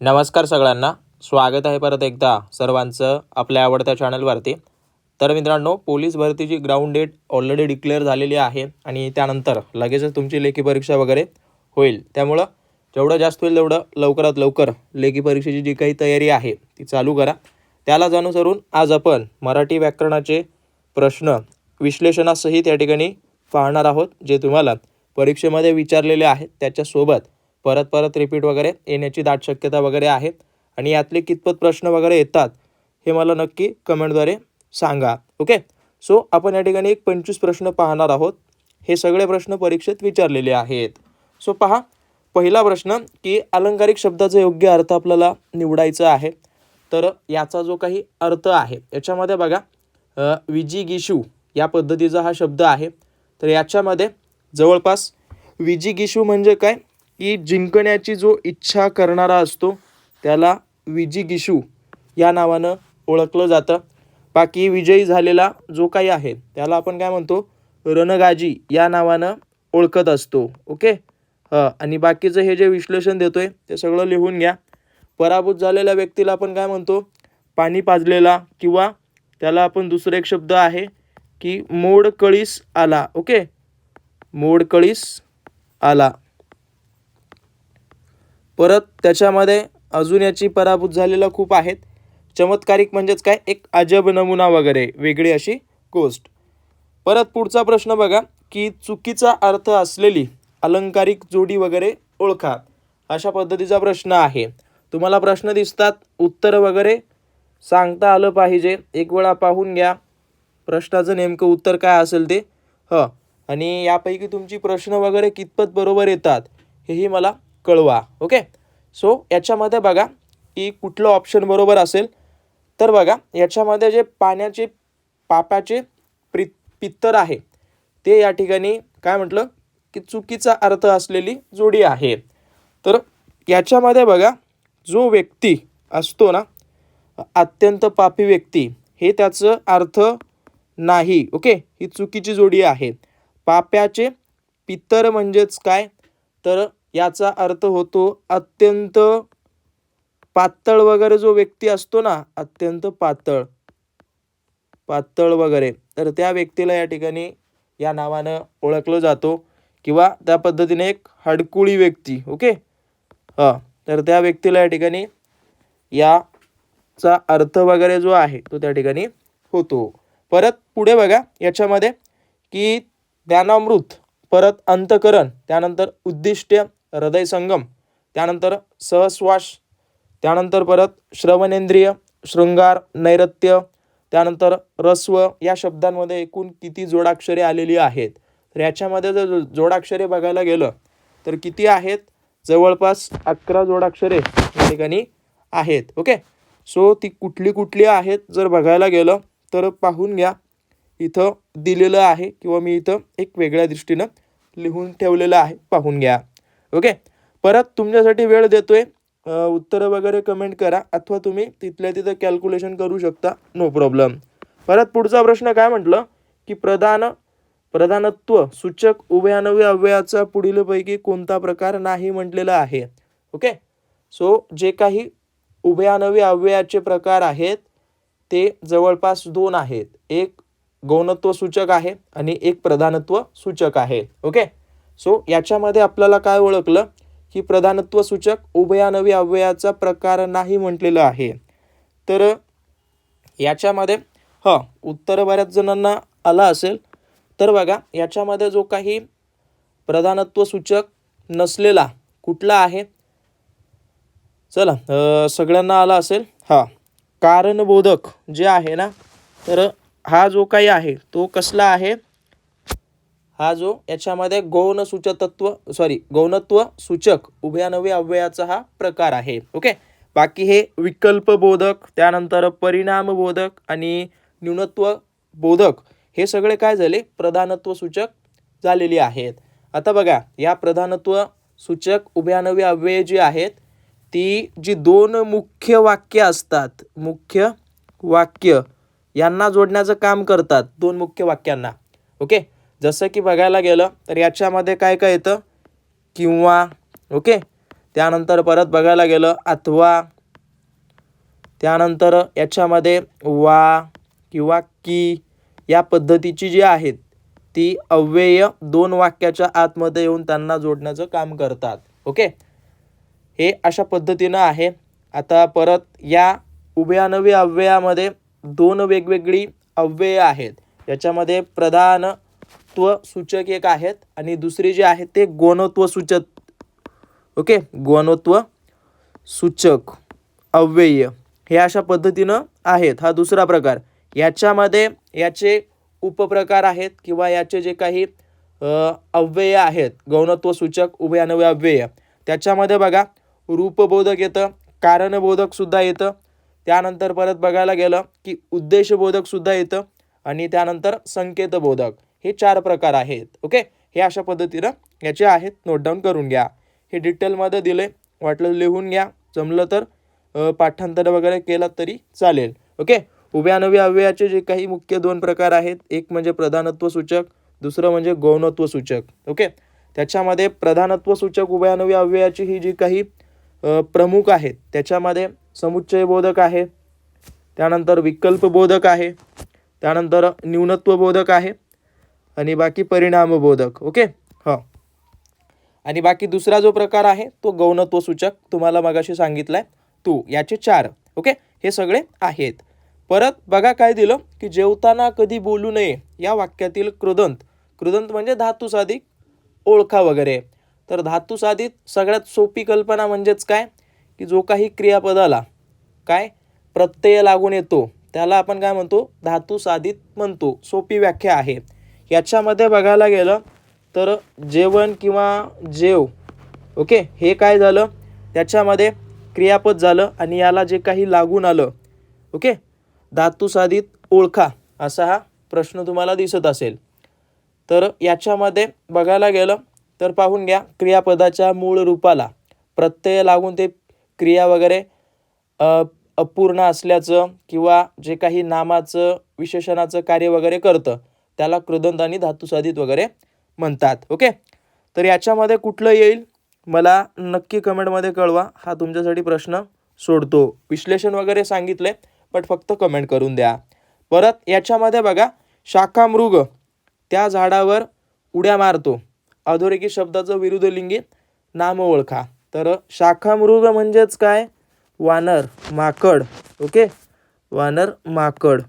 नमस्कार सगळ्यांना, स्वागत आहे परत एकदा सर्वांचं आपल्या आवडत्या चॅनलवरती. तर मित्रांनो, पोलीस भरतीची ग्राउंड डेट ऑलरेडी डिक्लेअर झालेली आहे आणि त्यानंतर लगेचच तुमची लेखी परीक्षा वगैरे होईल. त्यामुळं जेवढं जास्त होईल तेवढं लवकरात लवकर लेखी परीक्षेची जी काही तयारी आहे ती चालू करा. त्यालाच अनुसरून आज आपण मराठी व्याकरणाचे प्रश्न विश्लेषणासहित या ठिकाणी पाहणार आहोत, जे तुम्हाला परीक्षेमध्ये विचारलेले आहेत. त्याच्यासोबत परत परत रिपीट वगैरे येण्याची दाट शक्यता वगैरे आहे आणि यातले कितपत प्रश्न वगैरे येतात हे मला नक्की कमेंटद्वारे सांगा. ओके, सो आपण या ठिकाणी एक 25 प्रश्न पाहणार आहोत. हे सगळे प्रश्न परीक्षेत विचारलेले आहेत. सो पहा, पहिला प्रश्न की अलंकारिक शब्दाचा योग्य अर्थ आपल्याला निवडायचा आहे. तर याचा जो काही अर्थ आहे याच्यामध्ये बघा, विजिगीषू या पद्धतीचा हा शब्द आहे. तर याच्यामध्ये जवळपास विजिगीषू म्हणजे काय की जिंकण्याची जो इच्छा करणारा असतो त्याला विजिगीषू या नावानं ओळखलं जातं. बाकी विजयी झालेला जो काही आहे त्याला आपण काय म्हणतो, रणगाजी या नावानं ओळखत असतो. ओके, आणि बाकीचं हे जे विश्लेषण देतोय ते सगळं लिहून घ्या. पराभूत झालेल्या व्यक्तीला आपण काय म्हणतो, पाणी पाजलेला, किंवा त्याला आपण दुसरा एक शब्द आहे की मोडकळीस आला. ओके, मोडकळीस आला. परत त्याच्यामध्ये अजून याची पराभूत झालेला खूप आहेत. चमत्कारिक म्हणजेच काय, एक अजब नमुना वगैरे, वेगळी अशी गोष्ट. परत पुढचा प्रश्न बघा की चुकीचा अर्थ असलेली अलंकारिक जोडी वगैरे ओळखा. अशा पद्धतीचा प्रश्न आहे. तुम्हाला प्रश्न दिसतात, उत्तर वगैरे सांगता आलं पाहिजे. एक वेळा पाहून घ्या प्रश्नाचं नेमकं उत्तर काय असेल ते. आणि यापैकी तुमची प्रश्न वगैरे कितपत बरोबर येतात हेही मला कळवा. ओके, सो याच्यामध्ये बघा की कुठलं ऑप्शन बरोबर असेल. तर बघा, याच्यामध्ये जे पाण्याचे पापाचे पित्तर आहे ते या ठिकाणी काय म्हटलं की चुकीचा अर्थ असलेली जोडी आहे. तर याच्यामध्ये बघा, जो व्यक्ती असतो ना, अत्यंत पापी व्यक्ती, हे त्याचं अर्थ नाही. ओके, ही चुकीची जोडी आहे. पाप्याचे पित्तर म्हणजेच काय, तर याचा अर्थ होतो अत्यंत पातळ वगैरे. जो व्यक्ती असतो ना, अत्यंत पातळ वगैरे, तर त्या व्यक्तीला या ठिकाणी या नावानं ओळखलं जातो. किंवा त्या पद्धतीने एक हडकुळी व्यक्ती. ओके, तर त्या व्यक्तीला या ठिकाणी याचा अर्थ वगैरे जो आहे तो त्या ठिकाणी होतो. परत पुढे बघा, याच्यामध्ये की ज्ञानामृत, परत अंतकरण, त्यानंतर उद्दिष्ट्य, हृदय संगम, त्यानंतर सहश्वास, त्यानंतर परत श्रवणेंद्रिय, शृंगार, नैऋत्य, त्यानंतर रस्व या शब्दांमध्ये एकूण किती जोडाक्षरे आलेली आहेत. तर याच्यामध्ये जर जोडाक्षरे बघायला गेलं तर किती आहेत, जवळपास 11 जोडाक्षरे या ठिकाणी आहेत. ओके, सो ती कुठली कुठली आहेत जर बघायला गेलं तर पाहून घ्या. इथं दिलेलं आहे किंवा मी इथं एक वेगळ्या दृष्टीनं लिहून ठेवलेलं आहे, पाहून घ्या. ओके, परत तुमच्यासाठी वेळ देतोय. उत्तरं वगैरे कमेंट करा अथवा तुम्ही तिथल्या तिथं कॅल्क्युलेशन करू शकता, नो प्रॉब्लेम. परत पुढचा प्रश्न काय म्हटलं की प्रधानत्व सूचक उभयान्वयी अव्ययाचा पुढीलपैकी कोणता प्रकार नाही म्हटलेला आहे. ओके, सो जे काही उभयान्वयी अव्ययाचे प्रकार आहेत ते जवळपास 2 आहेत. एक गौणत्व सूचक आहे आणि एक प्रधानत्व सूचक आहे. ओके, सो याच्यामध्ये आपल्याला काय ओळखलं की प्रधानत्व सूचक उभयान्वयी अव्ययाचा प्रकार नाही म्हटलेलं आहे. तर याच्यामध्ये उत्तर बऱ्याच जणांना आला असेल. तर बघा, याच्यामध्ये जो काही प्रधानत्व सूचक नसलेला कुठला आहे, चला सगळ्यांना आला असेल. कारणबोधक जे आहे ना, तर हा जो काही आहे तो कसला आहे, हा जो याच्यामध्ये गौणत्व सूचक उभयान्वयी अव्ययाचा हा प्रकार आहे. ओके, बाकी हे विकल्प बोधक, त्यानंतर परिणाम बोधक आणि न्यूनत्व बोधक हे सगळे काय झाले, प्रधानत्व सूचक झालेली आहेत. आता बघा, या प्रधानत्व सूचक उभयान्वयी अव्यय जी आहेत ती जी 2 मुख्य वाक्य असतात, मुख्य वाक्य यांना जोडण्याचं काम करतात, 2 मुख्य वाक्यांना. ओके, जसं की बघायला गेलं तर याच्यामध्ये काय काय येतं, किंवा, ओके, त्यानंतर परत बघायला गेलं अथवा, त्यानंतर याच्यामध्ये वा किंवा की या पद्धतीची जी आहेत ती अव्यय दोन वाक्याच्या आतमध्ये येऊन त्यांना जोडण्याचं काम करतात. ओके, हे अशा पद्धतीनं आहे. आता परत या उभयान्वयी अव्ययामध्ये दोन वेगवेगळी अव्यय आहेत. याच्यामध्ये प्रधानत्व सूचक एक आहेत आणि दुसरी जी आहे ते गौणत्व सूचक. ओके, गौणत्व सूचक अव्यय हे अशा पद्धतीनं आहेत. हा दुसरा प्रकार. याच्यामध्ये याचे उपप्रकार आहेत किंवा याचे जे काही अव्यय आहेत गौणत्व सूचक उभयान्वयी अव्यय, त्याच्यामध्ये बघा रूपबोधक येतं, कारणबोधक सुद्धा येतं, त्यानंतर परत बघायला गेलं की उद्देशबोधक सुद्धा येतं आणि त्यानंतर संकेतबोधक. हे 4 प्रकार आहेत. ओके, हे अशा पद्धतीनं याचे आहेत. नोट डाऊन करून घ्या. हे डिटेलमध्ये दिले, वाटलं लिहून घ्या, जमलं तर पाठांतर वगैरे केलं तरी चालेल. ओके, उभयान्वयी अव्ययाचे जे काही मुख्य 2 प्रकार आहेत, एक म्हणजे प्रधानत्व सूचक, दुसरं म्हणजे गौणत्व सूचक. ओके, त्याच्यामध्ये प्रधानत्व सूचक उभयान्वयी अव्ययाची ही जी काही प्रमुख आहेत त्याच्यामध्ये समुच्चय बोधक आहे, त्यानंतर विकल्प बोधक आहे, त्यानंतर न्यूनत्व बोधक आहे आणि बाकी परिणाम बोधक. ओके, हां, आणि बाकी दुसरा जो प्रकार आहे तो गौणत्व सूचक, तुम्हाला मगाशी सांगितलाय तो. याचे 4. ओके, हे सगळे आहेत. परत बघा काय दिलं की जेवताना कधी बोलू नये या वाक्यातील कृदंत. कृदंत म्हणजे धातुसाधित ओळखा वगैरे. तर धातुसाधित सगळ्यात सोपी कल्पना म्हणजेच काय की जो काही क्रियापदाला काय प्रत्यय लागून येतो त्याला आपण काय म्हणतो, धातुसाधित म्हणतो. सोपी व्याख्या आहे. याच्यामध्ये बघायला गेलं तर जेवण किंवा जेव, ओके, हे काय झालं, त्याच्यामध्ये क्रियापद झालं आणि याला जे काही लागून आलं, ओके, धातुसाधित ओळखा असा हा प्रश्न तुम्हाला दिसत असेल. तर याच्यामध्ये बघायला गेलं तर पाहून घ्या, क्रियापदाच्या मूळ रूपाला प्रत्यय लागून ते क्रिया वगैरे अपूर्ण असल्याचं किंवा जे काही नामाचं विशेषणाचं कार्य वगैरे करतं त्याला कृदंत आणि धातुसाधित वगैरे म्हणतात. ओके, तर याच्यामध्ये कुठलं येईल मला नक्की कमेंटमध्ये कळवा. हा तुमच्यासाठी प्रश्न सोडतो. विश्लेषण वगैरे सांगितले बट फक्त कमेंट करून द्या. परत याच्यामध्ये बघा शाखामृग त्या झाडावर उड्या मारतो, अधोरेखित शब्दाचं विरुद्धलिंगी नाम ओळखा. तर शाखामृग म्हणजेच काय, वानर, माकड. ओके, वानर, माकड.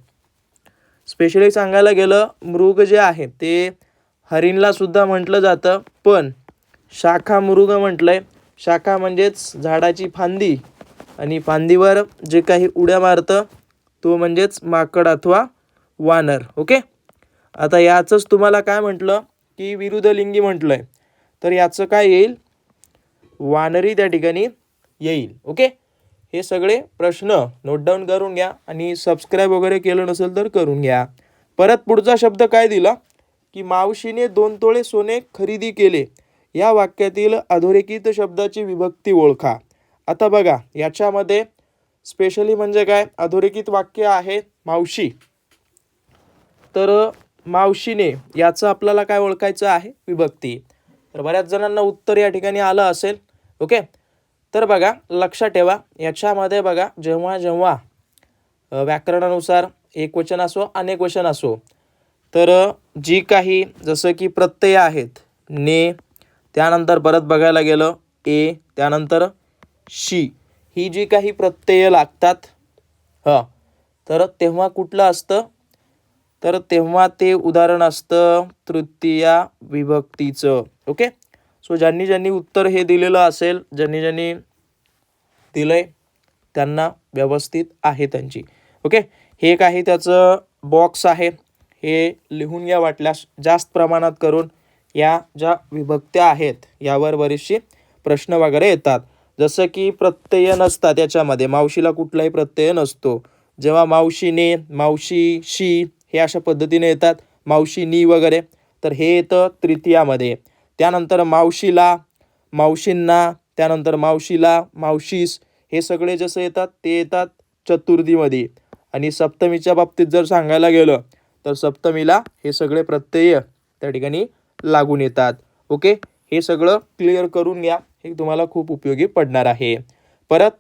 स्पेशली सांगायला गेलं मृग जे आहे ते हरिणला सुद्धा म्हटलं जातं, पण शाखामृग म्हटलंय. शाखा म्हणजेच झाडाची फांदी आणि फांदीवर जे काही उड्या मारतं तो म्हणजेच माकड अथवा वानर. ओके, आता याचंच तुम्हाला काय म्हटलं की विरुद्धलिंगी म्हटलंय, तर याचं काय येईल, वानरी त्या ठिकाणी येईल. ओके, हे सगळे प्रश्न नोट डाऊन करून घ्या आणि सबस्क्राईब वगैरे केलं नसेल तर करून घ्या. परत पुढचा शब्द काय दिला की मावशीने 2 तोळे सोने खरेदी केले या वाक्यातील अधोरेखित शब्दाची विभक्ती ओळखा. आता बघा याच्यामध्ये स्पेशली म्हणजे काय, अधोरेखित वाक्य आहे मावशी. तर मावशीने याचं आपल्याला काय ओळखायचं आहे, विभक्ती. तर बऱ्याच जणांना उत्तर या ठिकाणी आलं असेल. ओके, तर बघा लक्षात ठेवा याच्यामध्ये बघा जेव्हा जेव्हा व्याकरणानुसार एकवचन असो अनेक वचन असो, तर जी काही जसं की प्रत्यय आहेत ने, त्यानंतर परत बघायला गेलं ए, त्यानंतर शी, ही जी काही प्रत्यय लागतात तर तेव्हा कुठलं असतं, तर तेव्हा ते उदाहरण असतं तृतीया विभक्तीचं. ओके, सो ज्यांनी ज्यांनी उत्तर हे दिलेलं असेल, ज्यांनी दिलंय त्यांना व्यवस्थित आहे त्यांची. ओके, हे काही त्याचं बॉक्स आहे, हे लिहून घ्या वाटल्यास. जास्त प्रमाणात करून या ज्या विभक्त्या आहेत यावर बरेचसे प्रश्न वगैरे येतात. जसं की प्रत्यय नसतात याच्यामध्ये, मावशीला कुठलाही प्रत्यय नसतो. जेव्हा मावशीने, मावशी, शी हे अशा पद्धतीने येतात, मावशीनी वगैरे, तर हे येतं तृतीयामध्ये. त्यानंतर मावशीला, मावशींना, त्यानंतर मावशीला, मावशीस, हे सगळे जसं येतात ते येतात चतुर्थीमध्ये. आणि सप्तमीच्या बाबतीत जर सांगायला गेलं तर सप्तमीला हे सगळे प्रत्यय त्या ठिकाणी लागून येतात. ओके, हे सगळं क्लिअर करून घ्या. हे तुम्हाला खूप उपयोगी पडणार आहे. परत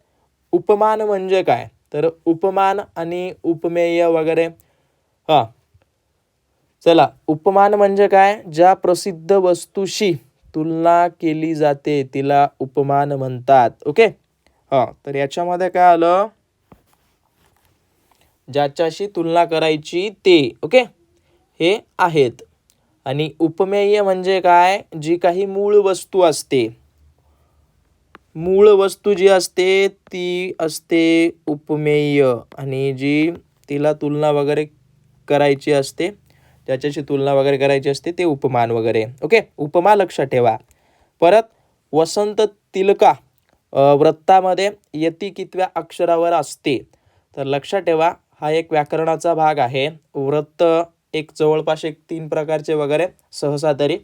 उपमान म्हणजे काय, तर उपमान आणि उपमेय वगैरे. चला, उपमान म्हणजे काय, ज्या प्रसिद्ध वस्तूशी तुलना केली जाते तिला उपमान म्हणतात. ओके. तर याच्यामध्ये काय आलं, ज्याच्याशी तुलना करायची ते. ओके, हे आहेत. आणि उपमेय म्हणजे काय, जी काही मूळ वस्तू असते, मूळ वस्तू जी असते ती असते उपमेय, आणि जी तिला तुलना वगैरे करायची असते, ज्याच्याशी तुलना वगैरे करायची असते ते उपमान वगैरे. ओके, उपमा लक्षात ठेवा. परत वसंत तिलका वृत्तामध्ये यती कितव्या अक्षरावर असते, तर लक्षात ठेवा हा एक व्याकरणाचा भाग आहे. वृत्त एक जवळपास 3 प्रकारचे वगैरे सहसा तरी.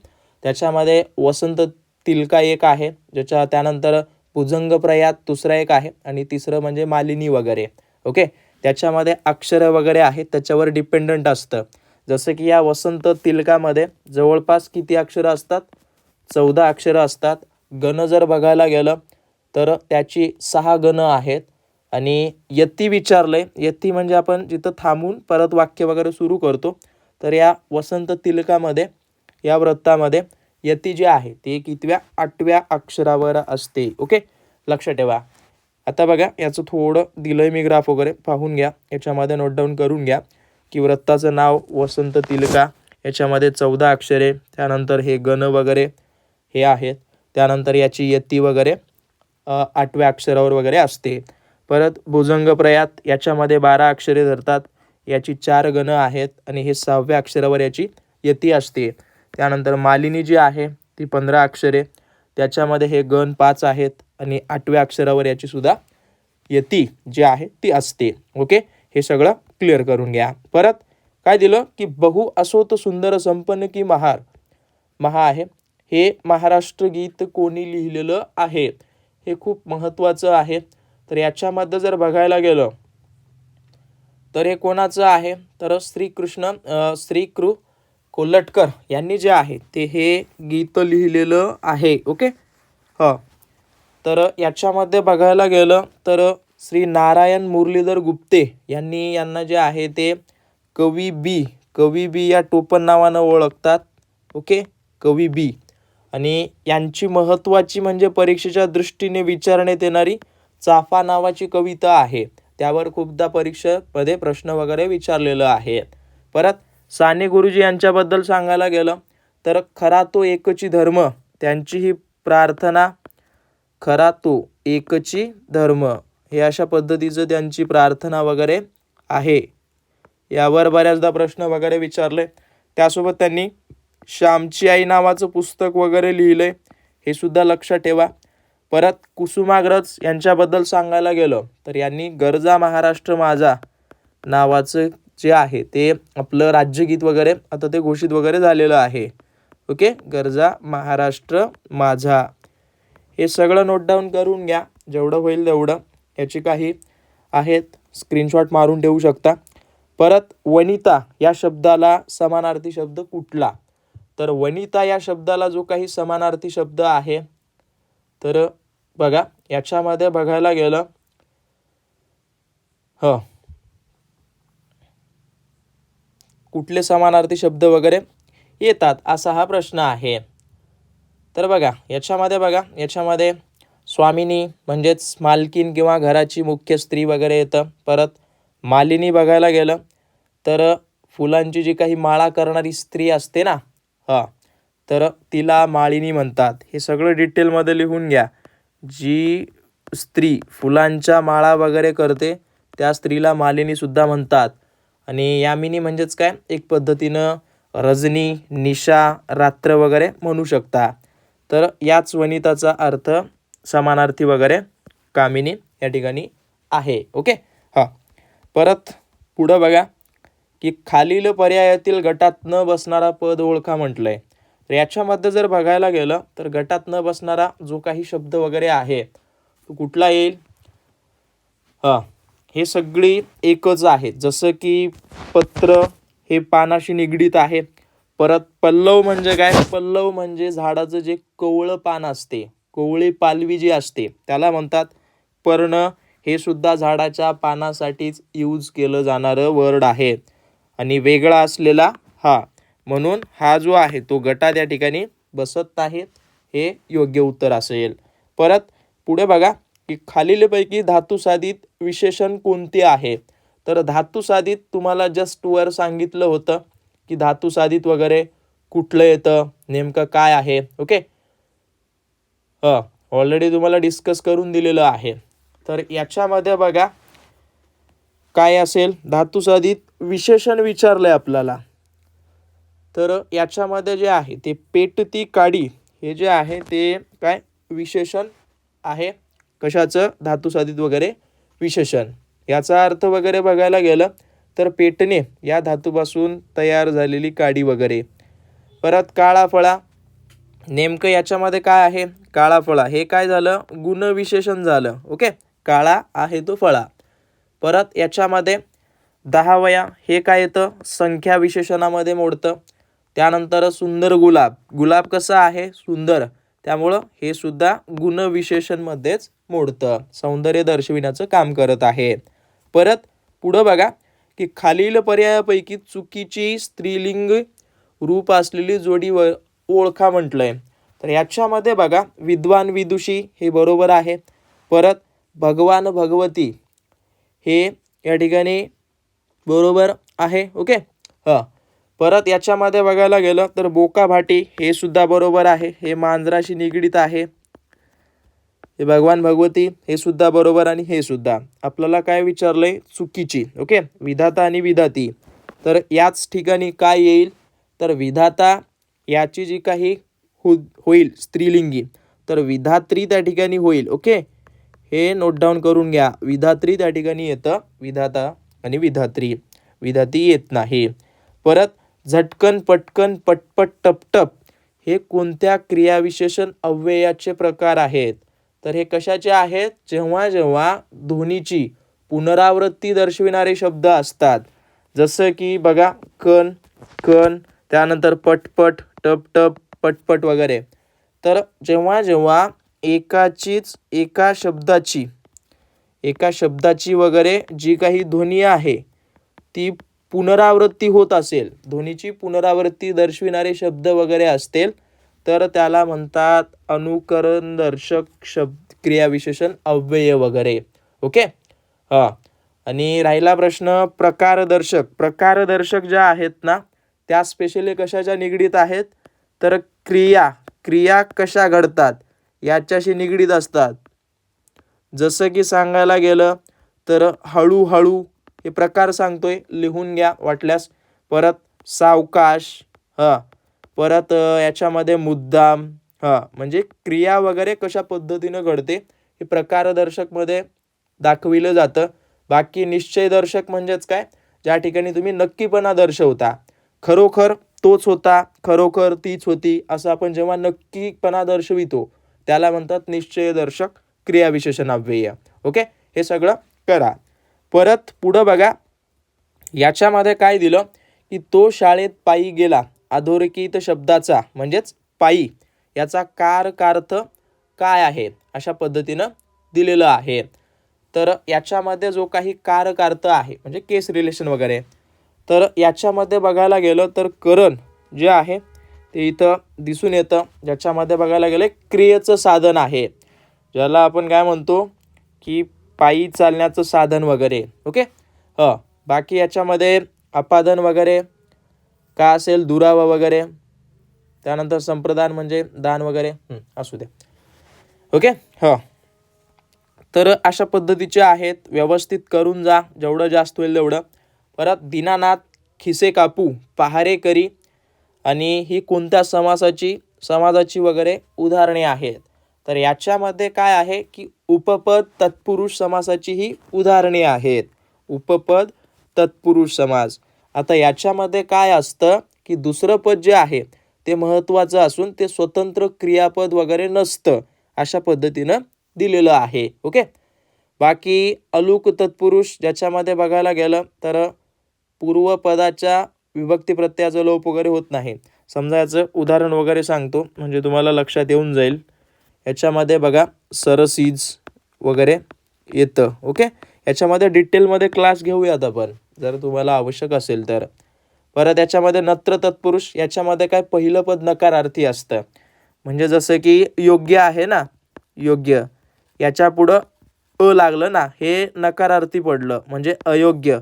त्याच्यामध्ये वसंत तिलका एक आहे, ज्याच्या त्यानंतर भुजंगप्रयात दुसरा एक आहे, आणि तिसरं म्हणजे मालिनी वगैरे. ओके, त्याच्यामध्ये अक्षरं वगैरे आहेत, त्याच्यावर डिपेंडंट असतं. जसं की या वसंत तिलकामध्ये जवळपास किती अक्षरं असतात, 14 अक्षरं असतात. गण जर बघायला गेलं तर त्याची 6 गण आहेत. आणि यती विचारलंय, यती म्हणजे आपण जिथं थांबून परत वाक्य वगैरे सुरू करतो, तर या वसंत तिलकामध्ये, या वृत्तामध्ये यती जी आहे ती कितव्या, 8व्या अक्षरावर असते. ओके, लक्षात ठेवा. आता बघा, याचं थोडं दिलंय मी ग्राफ वगैरे, पाहून घ्या, याच्यामध्ये नोट डाऊन करून घ्या की वृत्ताचं नाव वसंत तिलका, याच्यामध्ये 14 अक्षरे, त्यानंतर हे गण वगैरे हे आहेत, त्यानंतर याची यती वगैरे 8व्या अक्षरावर वगैरे असते. परत भुजंगप्रयात याच्यामध्ये 12 अक्षरे धरतात, याची 4 गण आहेत, आणि हे 6व्या अक्षरावर याची यती असते. त्यानंतर मालिनी जी आहे ती 15 अक्षरे, त्याच्यामध्ये हे गण 5 आहेत, आणि 8व्या अक्षरावर याची सुद्धा यती जी आहे ती असते. ओके, हे सगळं क्लिअर करून घ्या. परत काय दिलं की बहु असोत सुंदर संपन्न की महार, महा आहे, हे महाराष्ट्र गीत कोणी लिहिलेलं आहे, हे खूप महत्त्वाचं आहे. तर याच्यामध्ये जर बघायला गेलं तर हे कोणाचं आहे, तर श्री कृ कोल्हटकर यांनी जे आहे ते हे गीत लिहिलेलं आहे. ओके. तर याच्यामध्ये बघायला गेलं तर श्री नारायण मुरलीधर गुप्ते यांना जे आहे ते कवी बी या टोपण नावानं ओळखतात. ओके, कवी बी. आणि यांची महत्त्वाची म्हणजे परीक्षेच्या दृष्टीने विचारण्यात येणारी चाफा नावाची कविता आहे, त्यावर खूपदा परीक्षेमध्ये प्रश्न वगैरे विचारलेलं आहे. परत साने गुरुजी यांच्याबद्दल सांगायला गेलं तर खरा तो एकची धर्म, त्यांची ही प्रार्थना, खरा तो एकची धर्म, हे अशा पद्धतीचं त्यांची प्रार्थना वगैरे आहे. यावर बऱ्याचदा प्रश्न वगैरे विचारले. त्यासोबत त्यांनी श्यामची आई नावाचं पुस्तक वगैरे लिहिलंय, हे सुद्धा लक्षात ठेवा. परत कुसुमाग्रज यांच्याबद्दल सांगायला गेलं तर यांनी गरजा महाराष्ट्र माझा नावाचं जे आहे ते आपलं राज्यगीत वगैरे आता ते घोषित वगैरे झालेलं आहे. ओके, गरजा महाराष्ट्र माझा, हे सगळं नोट डाऊन करून घ्या जेवढं होईल तेवढं. याची काही आहेत स्क्रीनशॉट मारून ठेवू शकता. परत वनिता या शब्दाला समानार्थी शब्द कुठला, तर वनिता या शब्दाला जो काही समानार्थी शब्द आहे, तर बघा याच्यामध्ये बघायला गेलं कुठले समानार्थी शब्द वगैरे येतात असा हा प्रश्न आहे. तर बघा याच्यामध्ये स्वामिनी म्हणजेच मालकीन किंवा घराची मुख्य स्त्री वगैरे येतं. परत मालिनी बघायला गेलं तर फुलांची जी काही माळा करणारी स्त्री असते ना, तर तिला माळिनी म्हणतात. हे सगळं डिटेलमध्ये लिहून घ्या. जी स्त्री फुलांच्या माळा वगैरे करते त्या स्त्रीला मालिनी सुद्धा म्हणतात. आणि यामिनी म्हणजेच काय, एक पद्धतीनं रजनी, निशा, रात्र वगैरे म्हणू शकता. तर याच वनिताचा अर्थ समानार्थी वगैरे कामिनी या ठिकाणी आहे. ओके. परत पुढं बघा की खालील पर्यायातील गटात न बसणारा पद ओळखा म्हटलंय. तर याच्यामध्ये जर बघायला गेलं तर गटात न बसणारा जो काही शब्द वगैरे आहे तो कुठला येईल, हे सगळी एकच आहे. जसं की पत्र हे पानाशी निगडीत आहे. परत पल्लव म्हणजे काय, पल्लव म्हणजे झाडाचं जे कवळं पान असते, कोवळी पालवी जी असते त्याला म्हणतात पर्ण. हे सुद्धा झाडाच्या पानासाठीच यूज केलं जाणारं वर्ड आहे आणि वेगळा असलेला हा, म्हणून हा जो आहे तो गटात या ठिकाणी बसत नाही, हे योग्य उत्तर असेल. परत पुढे बघा की खालीलपैकी धातुसाधित विशेषण कोणते आहे. तर धातुसाधित तुम्हाला जस्ट वर सांगितलं होतं की धातुसाधित वगैरे कुठलं येतं, नेमकं काय आहे. ओके, ऑलरेडी तुम्हाला डिस्कस करून दिलेलं आहे. तर याच्यामध्ये बघा काय असेल, धातुसाधित विशेषण विचारलंय आपल्याला. तर याच्यामध्ये जे आहे ते पेटती काडी हे जे आहे ते काय विशेषण आहे, कशाचं, धातुसाधित वगैरे विशेषण. याचा अर्थ वगैरे बघायला गेलं तर पेटणे या धातूपासून तयार झालेली काडी वगैरे. परत काळा फळा, नेमकं याच्यामध्ये काय आहे, काळा फळा हे काय झालं, गुणविशेषण झालं. ओके, काळा आहे तो फळा. परत याच्यामध्ये 10 वया हे काय येतं, संख्या विशेषणामध्ये मोडतं. त्यानंतर सुंदर गुलाब, गुलाब कसा आहे, सुंदर, त्यामुळं हे सुद्धा गुणविशेषणमध्येच मोडतं, सौंदर्य दर्शविण्याचं काम करत आहे. परत पुढं बघा की खालील पर्यायापैकी चुकीची स्त्रीलिंग रूप असलेली जोडी ओळखा म्हटलंय. तर याच्यामध्ये बघा विद्वान विदुषी हे बरोबर आहे. परत भगवान भगवती हे या ठिकाणी बरोबर आहे. ओके, परत याच्यामध्ये बघायला गेलं तर बोका भाटी हे सुद्धा बरोबर आहे, हे मांजराशी निगडीत आहे. हे भगवान भगवती हे सुद्धा बरोबर आणि हे सुद्धा. आपल्याला काय विचारलंय, चुकीची. ओके, विधाता आणि विधाती. तर याच ठिकाणी काय येईल, तर विधाता याची जी काही होईल स्त्रीलिंगी, तर विधात्री त्या ठिकाणी होईल. ओके, हे नोट डाऊन करून घ्या, विधात्री त्या ठिकाणी येतं, विधाता आणि विधात्री, विधाती येत नाही. परत झटकन, पटकन, पटपट, टपटप हे कोणत्या क्रियाविशेषण अव्ययाचे प्रकार आहेत. तर हे कशाचे आहेत, जेव्हा जेव्हा ध्वनीची पुनरावृत्ती दर्शविणारे शब्द असतात, जसं की बघा कण, कण, त्यानंतर पटपट, टपटप, पटपट वगैरे. तर जेव्हा जेव्हा एका शब्दाची वगैरे जी काही ध्वनी आहे ती पुनरावृत्ती होत असेल, ध्वनीची पुनरावृत्ती दर्शविणारे शब्द वगैरे असतील, तर त्याला म्हणतात अनुकरणदर्शक शब्द क्रियाविशेषण अव्यय वगैरे. ओके, आणि राहिला प्रश्न प्रकारदर्शक. प्रकारदर्शक ज्या आहेत ना त्या स्पेशली कशाच्या निगडीत आहेत, तर क्रिया कशा घडतात याच्याशी निगडीत असतात. जसं की सांगायला गेलं तर हळूहळू हे प्रकार सांगतोय, लिहून घ्या वाटल्यास. परत सावकाश, परत याच्यामध्ये मुद्दाम, म्हणजे क्रिया वगैरे कशा पद्धतीनं घडते हे प्रकारदर्शकमध्ये दाखविलं जातं. बाकी निश्चयदर्शक म्हणजेच काय, ज्या ठिकाणी तुम्ही नक्कीपणा दर्शवता, खरोखर तोच होता, खरोखर तीच होती, असं आपण जेव्हा नक्कीपणा दर्शवितो त्याला म्हणतात निश्चयदर्शक क्रियाविशेषण अव्यय. ओके, हे सगळं करा. परत पुढं बघा, याच्यामध्ये काय दिलं की तो शाळेत पायी गेला, अधोरेखित शब्दाचा म्हणजेच पायी याचा कारकार्थ काय आहे, अशा पद्धतीनं दिलेलं आहे. तर याच्यामध्ये जो काही कारकार्थ आहे म्हणजे केस रिलेशन वगैरे, तर याच्यामध्ये बघायला गेलं तर करण जे आहे ते इथं दिसून येतं, ज्याच्यामध्ये बघायला गेलं क्रियेचं साधन आहे, ज्याला आपण काय म्हणतो की पायी चालण्याचं साधन वगैरे. ओके, बाकी याच्यामध्ये अपादन वगैरे का असेल, दुरावा वगैरे, त्यानंतर संप्रदान म्हणजे दान वगैरे, असू दे. ओके, तर अशा पद्धतीचे आहेत, व्यवस्थित करून जा जेवढं जास्त होईल तेवढं. परत दीनानाथ खिसे कापू पहारे करी, आणि ही कोणत्या समाजाची वगैरे उदाहरणे आहेत. तर याच्यामध्ये काय आहे की उपपद तत्पुरुष समासाची ही उदाहरणे आहेत, उपपद तत्पुरुष समास. आता याच्यामध्ये काय असतं की दुसरं पद जे आहे ते महत्त्वाचं असून ते स्वतंत्र क्रियापद वगैरे नसतं, अशा पद्धतीनं दिलेलं आहे. ओके, बाकी अलुक तत्पुरुष ज्याच्यामध्ये बघायला गेलं तर पूर्वपदाच्या विभक्ती प्रत्ययाचा लोप वगैरे होत नाही. समजा याचं उदाहरण वगैरे सांगतो म्हणजे तुम्हाला लक्षात येऊन जाईल. याच्यामध्ये बघा सरसीज वगैरे येतं. ओके, याच्यामध्ये डिटेलमध्ये क्लास घेऊयात आपण जर तुम्हाला आवश्यक असेल तर. परत याच्यामध्ये नत्र तत्पुरुष, याच्यामध्ये काय पहिलं पद नकारार्थी असतं. म्हणजे जसं की योग्य आहे ना, योग्य, याच्या पुढं अ लागलं ना, हे नकारार्थी पडलं म्हणजे अयोग्य.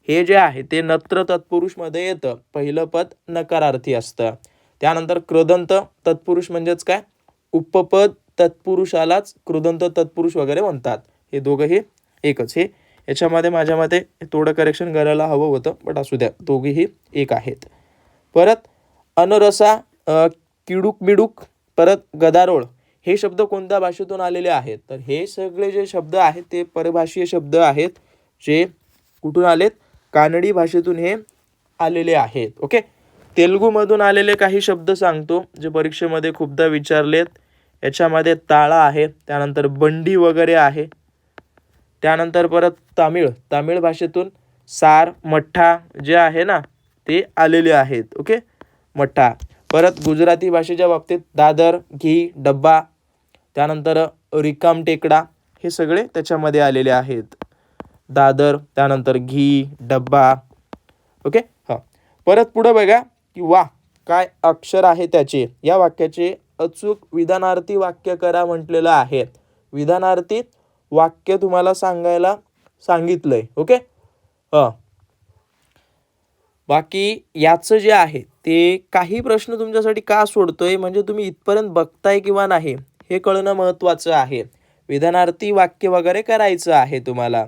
हे जे आहे ते नत्र तत्पुरुषमध्ये येतं, पहिलं पद नकारार्थी असतं. त्यानंतर कृदंत तत्पुरुष म्हणजेच काय, उपपद तत्पुरुषालाच कृदंत तत्पुरुष वगैरे म्हणतात. हे दोघंही एकच. हे याच्यामध्ये माझ्या मते थोडं करेक्शन करायला हवं होतं, बट असू द्या, दोघेही एक आहेत. परत अनरसा, किडूक मिडूक, परत गदारोळ, हे शब्द कोणत्या भाषेतून आलेले आहेत? तर हे सगळे जे शब्द आहेत ते परभाषीय शब्द आहेत, जे कुठून आलेत? कानडी भाषेतून हे आलेले आहेत. ओके, तेलुगूमधून आलेले काही शब्द सांगतो जे परीक्षेमध्ये खूपदा विचारलेत. याच्यामध्ये ताळा आहे, त्यानंतर बंडी वगैरे आहे. त्यानंतर परत तामिळ भाषेतून सार, मठ्ठा जे आहे ना ते आलेले आहेत. ओके, मठ्ठा. परत गुजराती भाषेच्या बाबतीत दादर, घी, डब्बा, त्यानंतर रिकाम टेकडा, हे सगळे त्याच्यामध्ये आलेले आहेत. दादर, त्यानंतर घी, डब्बा. ओके, हां. परत पुढं बघा की वा काय अक्षर आहे त्याचे, या वाक्याचे अचूक विधानार्थी वाक्य करा म्हटलेलं आहे. विधानार्थी वाक्य तुम्हाला सांगायला सांगितलंय. ओके, हां. बाकी याचं जे आहे ते काही प्रश्न तुमच्यासाठी का सोडतोय, म्हणजे तुम्ही इथपर्यंत बघताय किंवा नाही हे कळणं महत्त्वाचं आहे. विधानार्थी वाक्य वगैरे करायचं आहे तुम्हाला.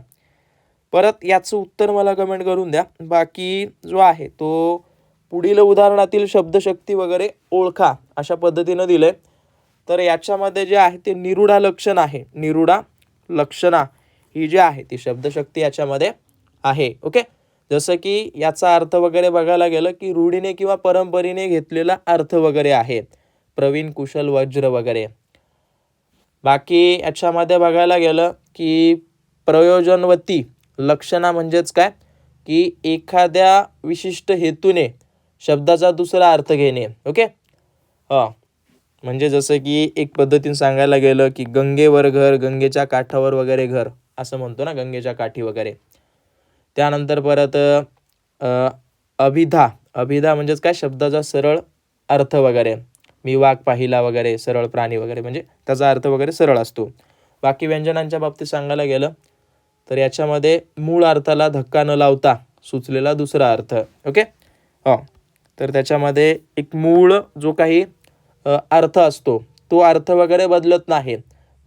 परत याचं उत्तर मला कमेंट करून द्या. बाकी जो आहे तो पुढील उदाहरणातील शब्दशक्ती वगैरे ओळखा अशा पद्धतीनं दिलंय. तर याच्यामध्ये जे आहे ते निरूढा लक्षण आहे. निरूढा लक्षणा ही जी आहे ती शब्दशक्ती याच्यामध्ये आहे. ओके, जसं की याचा अर्थ वगैरे बघायला गेलं की रूढीने किंवा परंपरेने घेतलेला अर्थ वगैरे आहे. प्रवीण, कुशल, वज्र वगैरे. बाकी याच्यामध्ये बघायला गेलं की प्रयोजनवती लक्षणा म्हणजेच काय की एखाद्या विशिष्ट हेतूने शब्दाचा दुसरा अर्थ घेणे. ओके, हां. म्हणजे जसं की एक पद्धतीने सांगायला गेलं की गंगेवर घर, गंगेच्या काठावर वगैरे घर, असं म्हणतो ना, गंगेच्या काठी वगैरे. त्यानंतर परत अभिधा म्हणजेच काय, शब्दाचा सरळ अर्थ वगैरे. मी वाघ पाहिला वगैरे, सरळ प्राणी वगैरे, म्हणजे त्याचा अर्थ वगैरे सरळ असतो. बाकी व्यंजनांच्या बाबतीत सांगायला गेलं तर याच्यामध्ये मूळ अर्थाला धक्का न लावता सुचलेला दुसरा अर्थ. ओके, हां. तर त्याच्यामध्ये एक मूळ जो काही अर्थ असतो तो अर्थ वगैरे बदलत नाही,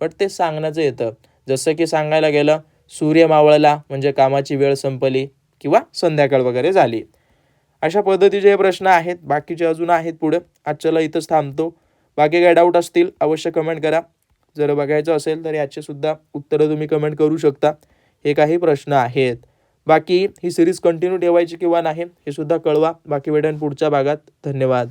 बट ते सांगण्याचं येतं. जसं की सांगायला गेलं सूर्य मावळला म्हणजे कामाची वेळ संपली किंवा संध्याकाळ वगैरे झाली. अशा पद्धतीचे हे प्रश्न आहेत. बाकीचे अजून आहेत पुढे. आजच्याला इथंच थांबतो. बाकी काय डाऊट असतील अवश्य कमेंट करा. जर बघायचं असेल तर याचेसुद्धा उत्तरं तुम्ही कमेंट करू शकता. हे काही प्रश्न आहेत. बाकी ही सिरीज कंटिन्यू ठेवायची किंवा नाही हे सुद्धा कळवा. बाकी भेटेन पुढच्या भागात. धन्यवाद.